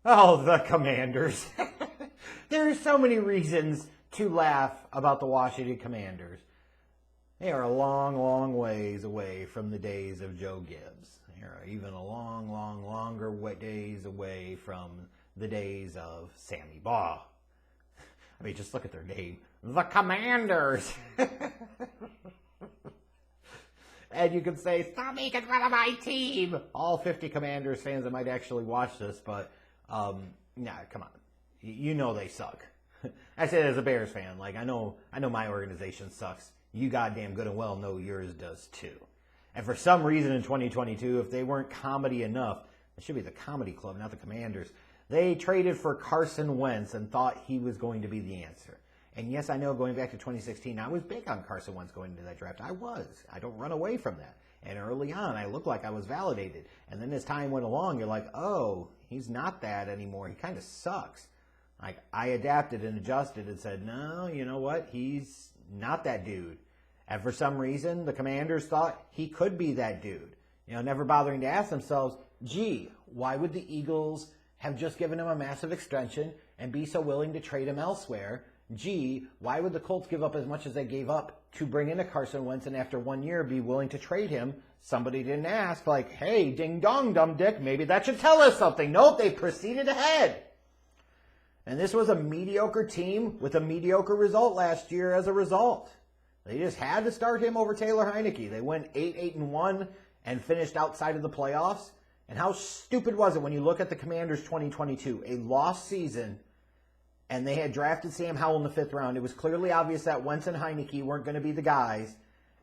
Oh, the Commanders. There are so many reasons to laugh about the Washington Commanders. They are a long, long ways away from the days of Joe Gibbs. They are even a long, long, longer days away from the days of Sammy Baugh. I mean, just look at their name. The Commanders. And you can say, stop making fun of my team. All 50 Commanders fans that might actually watch this, but nah, come on. You know they suck. I say that as a Bears fan. Like, I know my organization sucks. You goddamn good and well know yours does too. And for some reason in 2022, if they weren't comedy enough, it should be the Comedy Club, not the Commanders, they traded for Carson Wentz and thought he was going to be the answer. And yes, I know going back to 2016, I was big on Carson Wentz going into that draft. I was. I don't run away from that. And early on, I looked like I was validated. And then as time went along, you're like, oh, he's not that anymore. He kind of sucks. Like, I adapted and adjusted and said, no, you know what? He's not that dude. And for some reason, the Commanders thought he could be that dude. You know, never bothering to ask themselves, gee, why would the Eagles have just given him a massive extension and be so willing to trade him elsewhere? Gee, why would the Colts give up as much as they gave up to bring in a Carson Wentz and after 1 year be willing to trade him? Somebody didn't ask, like, hey, ding dong, dumb dick, maybe that should tell us something. Nope, they proceeded ahead. And this was a mediocre team with a mediocre result last year as a result. They just had to start him over Taylor Heineke. They went 8-1 and finished outside of the playoffs. And how stupid was it when you look at the Commanders 2022, a lost season, and they had drafted Sam Howell in the 5th round. It was clearly obvious that Wentz and Heineke weren't going to be the guys,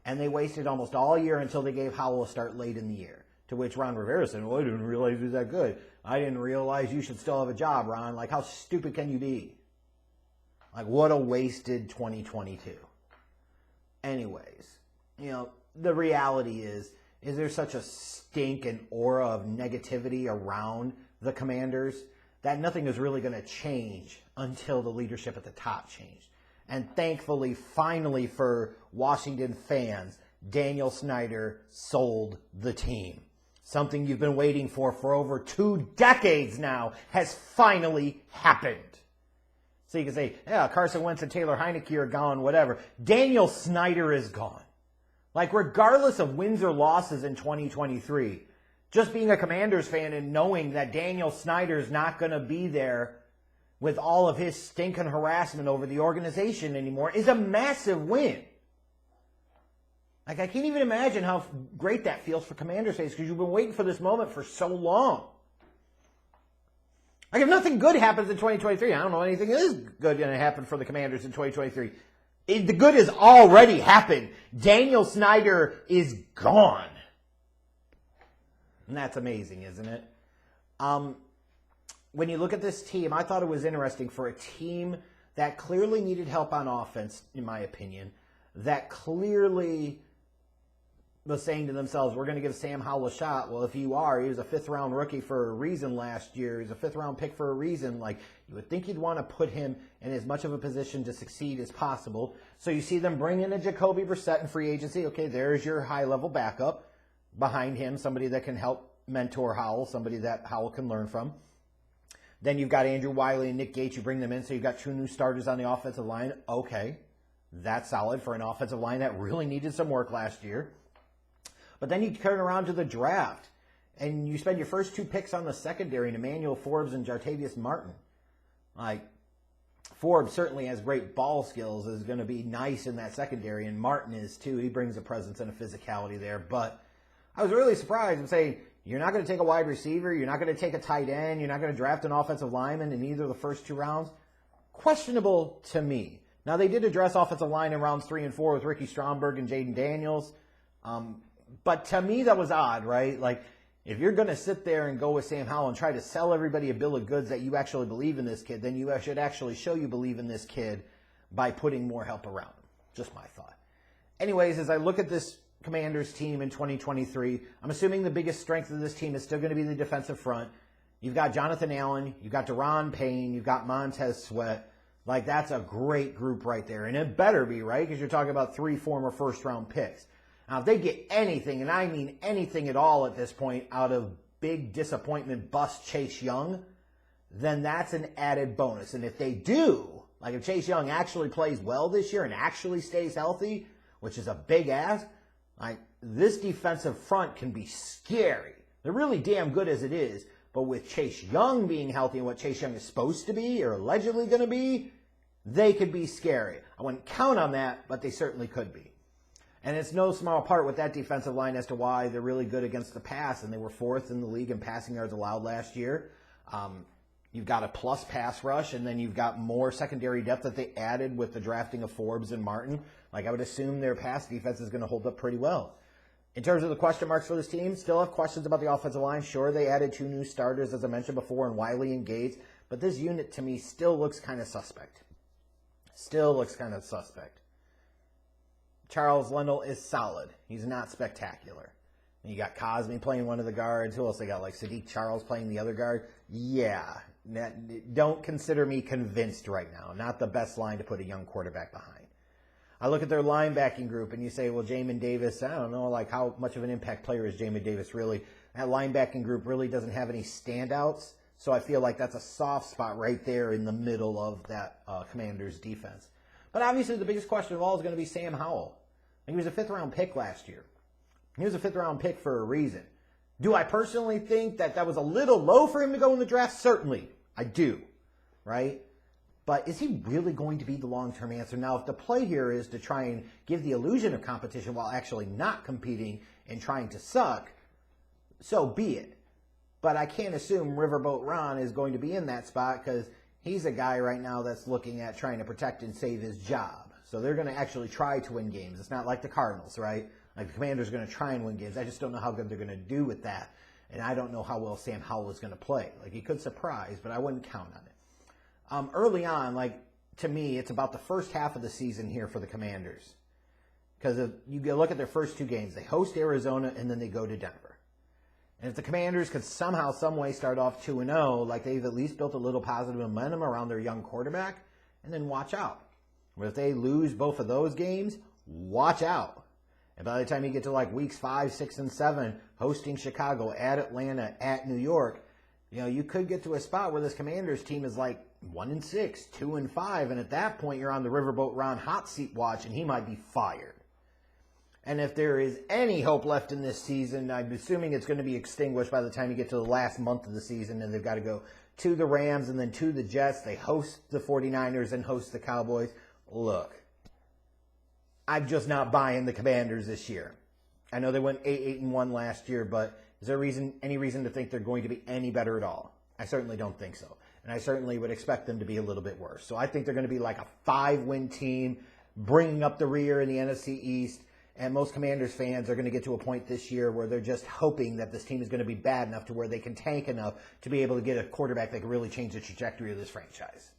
and they wasted almost all year until they gave Howell a start late in the year. To which Ron Rivera said, well, I didn't realize he was that good. I didn't realize you should still have a job, Ron. Like, how stupid can you be? Like, what a wasted 2022. Anyways, you know, the reality is there such a stink and aura of negativity around the Commanders that nothing is really going to change until the leadership at the top changed. And thankfully, finally for Washington fans, Daniel Snyder sold the team. Something you've been waiting for over 2 decades now has finally happened. So you can say, yeah, Carson Wentz and Taylor Heineke are gone, whatever. Daniel Snyder is gone. Like, regardless of wins or losses in 2023, just being a Commanders fan and knowing that Daniel Snyder's not going to be there with all of his stinking harassment over the organization anymore is a massive win. Like, I can't even imagine how great that feels for Commanders fans because you've been waiting for this moment for so long. Like, if nothing good happens in 2023, I don't know anything is good going to happen for the Commanders in 2023. The good has already happened. Daniel Snyder is gone. And that's amazing, isn't it? When you look at this team, I thought it was interesting for a team that clearly needed help on offense, in my opinion, that clearly was saying to themselves, we're going to give Sam Howell a shot. Well, if you are, he was a 5th-round rookie for a reason last year. He's a 5th-round pick for a reason. Like, you would think you'd want to put him in as much of a position to succeed as possible. So you see them bring in a Jacoby Brissett in free agency. Okay, there's your high-level backup. Behind him, somebody that can help mentor Howell, somebody that Howell can learn from. Then you've got Andrew Wiley and Nick Gates. You bring them in, so you've got 2 new starters on the offensive line. Okay, that's solid for an offensive line that really needed some work last year. But then you turn around to the draft, and you spend your first 2 picks on the secondary, and Emmanuel Forbes and Jartavius Martin. Like, Forbes certainly has great ball skills, is going to be nice in that secondary, and Martin is too. He brings a presence and a physicality there. But I was really surprised and say, you're not going to take a wide receiver, you're not going to take a tight end, you're not going to draft an offensive lineman in either of the first 2 rounds. Questionable to me. Now, they did address offensive line in rounds 3 and 4 with Ricky Stromberg and Jaden Daniels. But to me, that was odd, right? Like, if you're going to sit there and go with Sam Howell and try to sell everybody a bill of goods that you actually believe in this kid, then you should actually show you believe in this kid by putting more help around him. Just my thought. Anyways, as I look at this Commanders team in 2023, I'm assuming the biggest strength of this team is still going to be the defensive front. You've got Jonathan Allen, you've got Daron Payne, you've got Montez Sweat. Like, that's a great group right there. And it better be, right? Because you're talking about 3 former first-round picks. Now, if they get anything, and I mean anything at all at this point, out of big disappointment bust Chase Young, then that's an added bonus. And if they do, like if Chase Young actually plays well this year and actually stays healthy, which is a big ask, like this defensive front can be scary. They're really damn good as it is, but with Chase Young being healthy and what Chase Young is supposed to be or allegedly going to be, they could be scary. I wouldn't count on that, but they certainly could be. And it's no small part with that defensive line as to why they're really good against the pass, and they were 4th in the league in passing yards allowed last year. You've got a plus pass rush, and then you've got more secondary depth that they added with the drafting of Forbes and Martin. Like, I would assume their pass defense is going to hold up pretty well. In terms of the question marks for this team, still have questions about the offensive line. Sure, they added 2 new starters, as I mentioned before, in Wiley and Gates, but this unit, to me, still looks kind of suspect. Charles Lendl is solid. He's not spectacular. And you got Cosme playing one of the guards. Who else they got? Like Sadiq Charles playing the other guard? Yeah. Don't consider me convinced right now. Not the best line to put a young quarterback behind. I look at their linebacking group and you say, well, Jamin Davis, I don't know, like how much of an impact player is Jamin Davis really? That linebacking group really doesn't have any standouts. So I feel like that's a soft spot right there in the middle of that Commanders defense. But obviously the biggest question of all is going to be Sam Howell. He was a 5th-round pick last year. He was a 5th-round pick for a reason. Do I personally think that that was a little low for him to go in the draft? Certainly. I do. Right? But is he really going to be the long-term answer? Now, if the play here is to try and give the illusion of competition while actually not competing and trying to suck, so be it. But I can't assume Riverboat Ron is going to be in that spot because he's a guy right now that's looking at trying to protect and save his job. So they're going to actually try to win games. It's not like the Cardinals, right? Like the Commanders are going to try and win games. I just don't know how good they're going to do with that. And I don't know how well Sam Howell is going to play. Like, he could surprise, but I wouldn't count on it. Early on, like, to me, it's about the first half of the season here for the Commanders. Because if you look at their first 2 games, they host Arizona and then they go to Denver. And if the Commanders could somehow, some way start off 2-0, like they've at least built a little positive momentum around their young quarterback, and then watch out. But if they lose both of those games, watch out. And by the time you get to like weeks 5, 6, and 7, hosting Chicago, at Atlanta, at New York, you know, you could get to a spot where this Commanders team is like 1-6, 2-5, and at that point you're on the Riverboat Ron hot seat watch, and he might be fired. And if there is any hope left in this season, I'm assuming it's going to be extinguished by the time you get to the last month of the season, and they've got to go to the Rams and then to the Jets. They host the 49ers and host the Cowboys. Look, I'm just not buying the Commanders this year. I know they went 8-1 last year, but is there any reason to think they're going to be any better at all? I certainly don't think so. And I certainly would expect them to be a little bit worse. So I think they're going to be like a 5-win team, bringing up the rear in the NFC East. And most Commanders fans are going to get to a point this year where they're just hoping that this team is going to be bad enough to where they can tank enough to be able to get a quarterback that can really change the trajectory of this franchise.